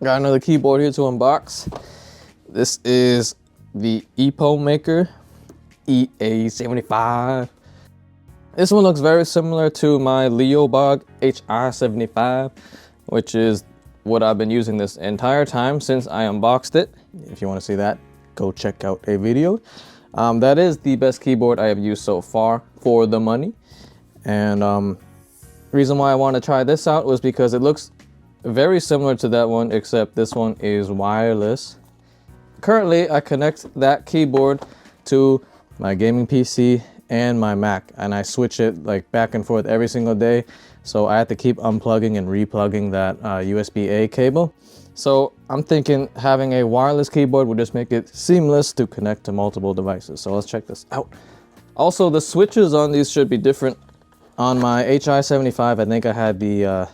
Got another keyboard here to unbox. This is the Epomaker EA75. This one looks very similar to my Dubz HI75, which is what I've been using this entire time since I unboxed it. If you want to see that, go check out a video. That is the best keyboard I have used so far for the money. And reason why I want to try this out was because it looks very similar to that one, except this one is wireless. Currently, I connect that keyboard to my gaming PC and my Mac, and I switch it like back and forth every single day. So I have to keep unplugging and replugging that USB-A cable. So I'm thinking having a wireless keyboard would just make it seamless to connect to multiple devices. So let's check this out. Also, the switches on these should be different. On my HI75, I think I had the,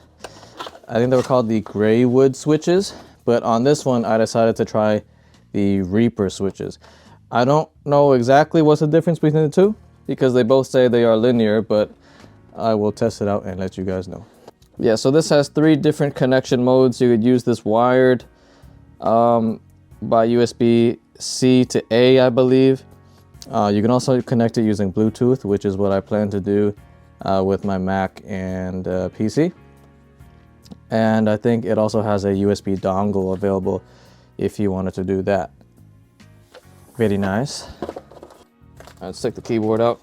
I think they were called the gray wood switches. But on this one, I decided to try the Reaper switches. I don't know exactly what's the difference between the two, because they both say they are linear, but I will test it out and let you guys know. Yeah, so this has 3 different connection modes. You could use this wired by USB-C to A, I believe. You can also connect it using Bluetooth, which is what I plan to do with my Mac and PC. And I think it also has a USB dongle available if you wanted to do that. Very nice. Let's take the keyboard out.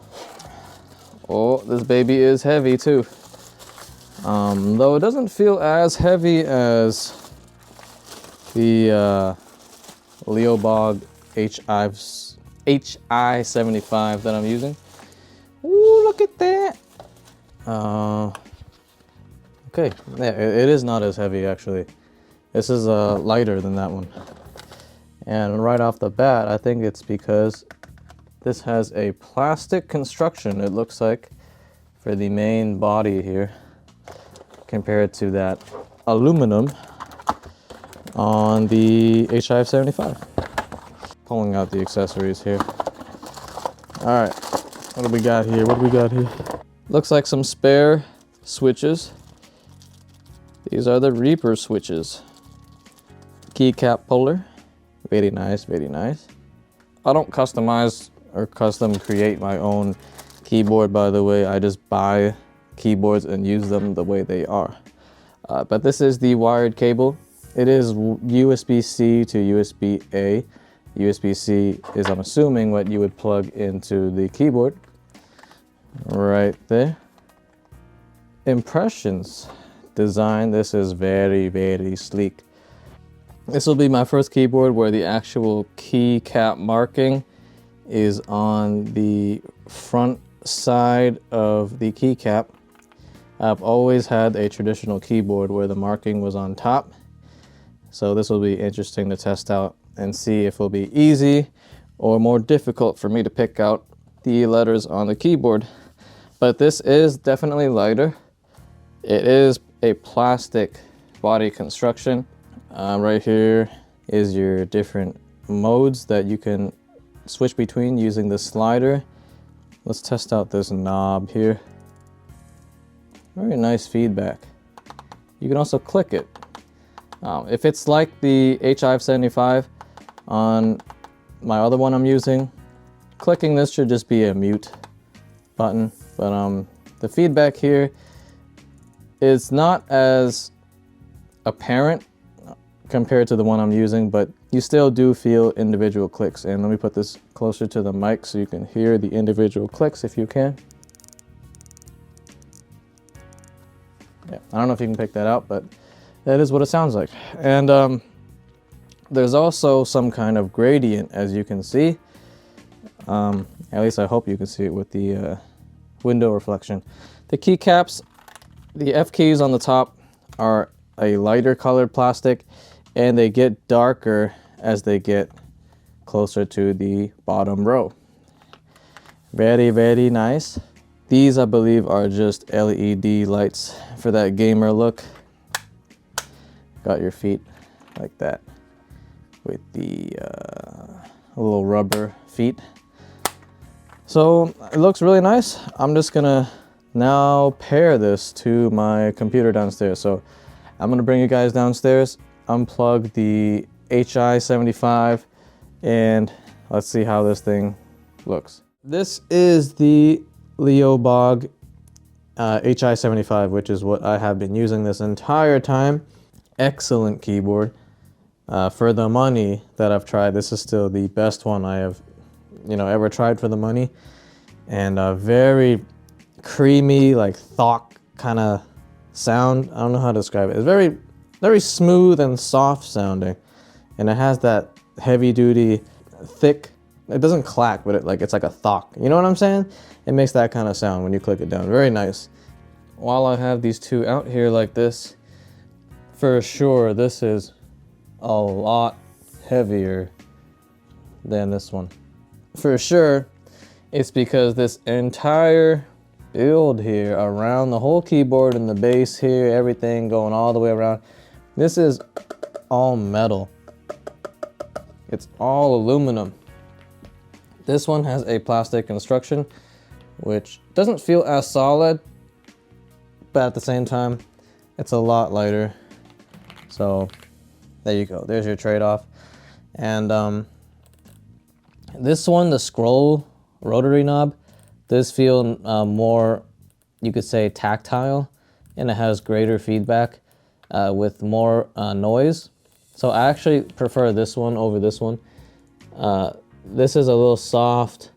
Oh, this baby is heavy too. Though it doesn't feel as heavy as the Dubz HI75 that I'm using. Ooh, look at that. Okay, yeah, it is not as heavy actually. This is lighter than that one. And right off the bat, I think it's because this has a plastic construction, it looks like, for the main body here, compared to that aluminum on the HI75. Pulling out the accessories here. All right, what do we got here? Looks like some spare switches. These are the Reaper switches. Keycap puller. Very nice, very nice. I don't customize or custom create my own keyboard, by the way. I just buy keyboards and use them the way they are. But this is the wired cable. It is USB-C to USB-A. USB-C is, I'm assuming, what you would plug into the keyboard. Right there. Impressions design. This is very, very sleek. This will be my first keyboard where the actual keycap marking is on the front side of the keycap. I've always had a traditional keyboard where the marking was on top. So this will be interesting to test out and see if it will be easy or more difficult for me to pick out the letters on the keyboard. But this is definitely lighter. It is a plastic body construction. Right here is your different modes that you can switch between using the slider. Let's test out this knob here. Very nice feedback. You can also click it. If it's like the HI75 on my other one I'm using, clicking this should just be a mute button. But the feedback here is not as apparent compared to the one I'm using, but you still do feel individual clicks. And let me put this closer to the mic so you can hear the individual clicks if you can. Yeah, I don't know if you can pick that out, but that is what it sounds like. And there's also some kind of gradient, as you can see. At least I hope you can see it with the window reflection. The keycaps, the F keys on the top are a lighter colored plastic, and they get darker as they get closer to the bottom row. Very, very nice. These, I believe, are just LED lights for that gamer look. Got your feet like that with the little rubber feet. So it looks really nice. I'm just gonna now pair this to my computer downstairs. So I'm gonna bring you guys downstairs. unplug the HI75 and let's see how this thing looks. This is the Leobog HI75, which is what I have been using this entire time. Excellent keyboard. For the money that I've tried, this is still the best one I have, ever tried for the money. And a very creamy, like thok kind of sound. I don't know how to describe it. It's very, very smooth and soft sounding, and it has that heavy duty, thick. It doesn't clack, but it's like a thok. You know what I'm saying? It makes that kind of sound when you click it down. Very nice. While I have these two out here like this, for sure this is a lot heavier than this one. For sure, it's because this entire build here around the whole keyboard and the base here, everything going all the way around, this is all metal. It's all aluminum. This one has a plastic construction, which doesn't feel as solid, but at the same time, it's a lot lighter. So there you go, there's your trade-off. And this one, the scroll rotary knob, this feel more, you could say, tactile, and it has greater feedback with more noise. So I actually prefer this one over this one. This is a little soft,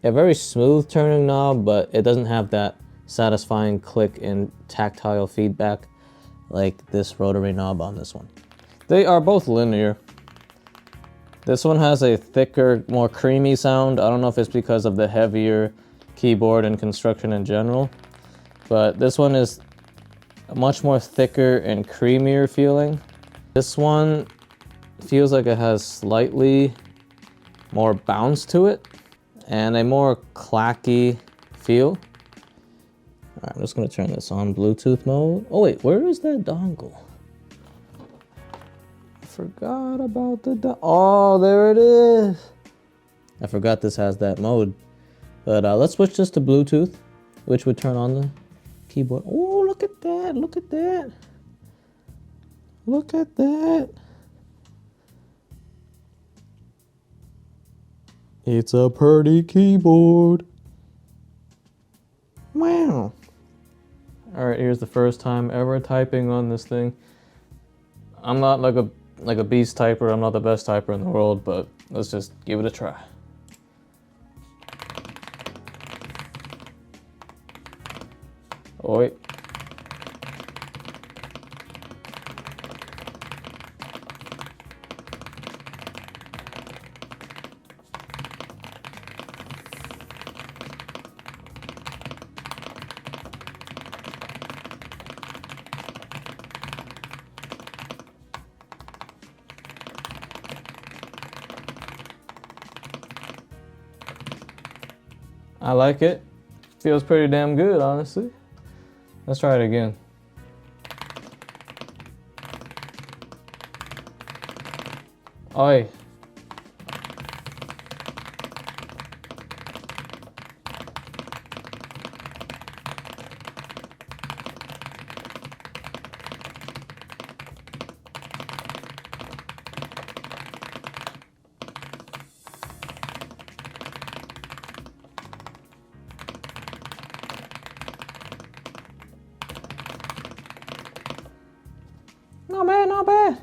a very smooth turning knob, but it doesn't have that satisfying click and tactile feedback like this rotary knob on this one. They are both linear. This one has a thicker, more creamy sound. I don't know if it's because of the heavier keyboard and construction in general, but this one is much more thicker and creamier feeling. This one feels like it has slightly more bounce to it and a more clacky feel. All right, I'm just gonna turn this on Bluetooth mode. Oh wait, where is that dongle? I forgot about the oh, there it is. I forgot this has that mode. But let's switch this to Bluetooth, which would turn on the keyboard. Oh, look at that, look at that. Look at that. It's a pretty keyboard. Wow. All right, here's the first time ever typing on this thing. I'm not like a beast typer. I'm not the best typer in the world, but let's just give it a try. Oh wait. I like it. Feels pretty damn good, honestly. Let's try it again. Oi. Not bad, not bad.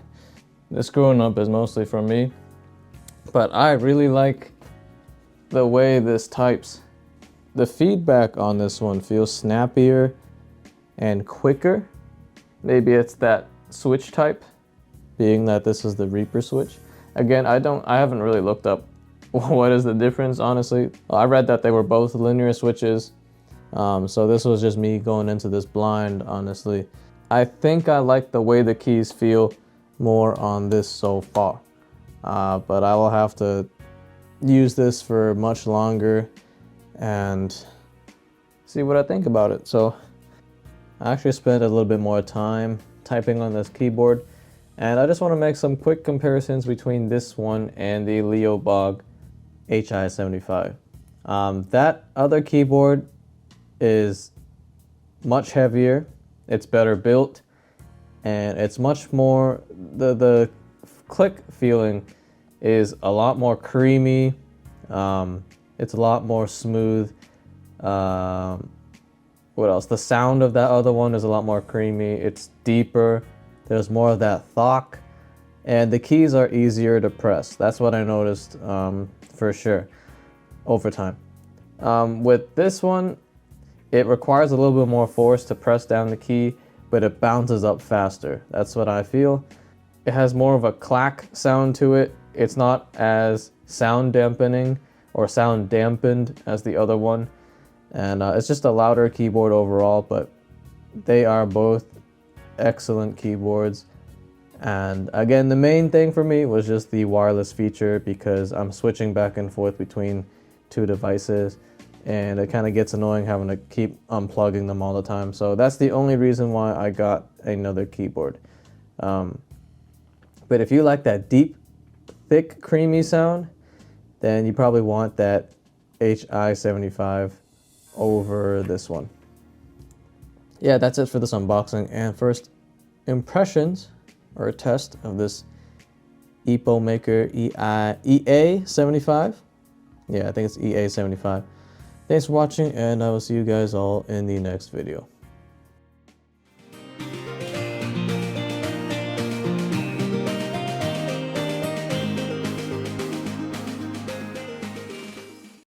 The screwing up is mostly from me, but I really like the way this types. The feedback on this one feels snappier and quicker. Maybe it's that switch type, being that this is the Reaper switch. Again, I haven't really looked up what is the difference, honestly. I read that they were both linear switches, so this was just me going into this blind, honestly. I think I like the way the keys feel more on this so far, but I will have to use this for much longer and see what I think about it. So I actually spent a little bit more time typing on this keyboard, and I just want to make some quick comparisons between this one and the Leobog HI75. That other keyboard is much heavier, it's better built, and it's much more, the click feeling is a lot more creamy. It's a lot more smooth. What else? The sound of that other one is a lot more creamy. It's deeper. There's more of that thok, and the keys are easier to press. That's what I noticed for sure over time. With this one, it requires a little bit more force to press down the key, but it bounces up faster. That's what I feel. It has more of a clack sound to it. It's not as sound dampening or sound dampened as the other one. And it's just a louder keyboard overall, but they are both excellent keyboards. And again, the main thing for me was just the wireless feature, because I'm switching back and forth between two devices, and it kind of gets annoying having to keep unplugging them all the time. So that's the only reason why I got another keyboard. But if you like that deep, thick, creamy sound, then you probably want that EA75 over this one. Yeah, that's it for this unboxing and first impressions, or a test of this Epomaker EA75. Yeah, I think it's EA75. Thanks for watching, and I will see you guys all in the next video.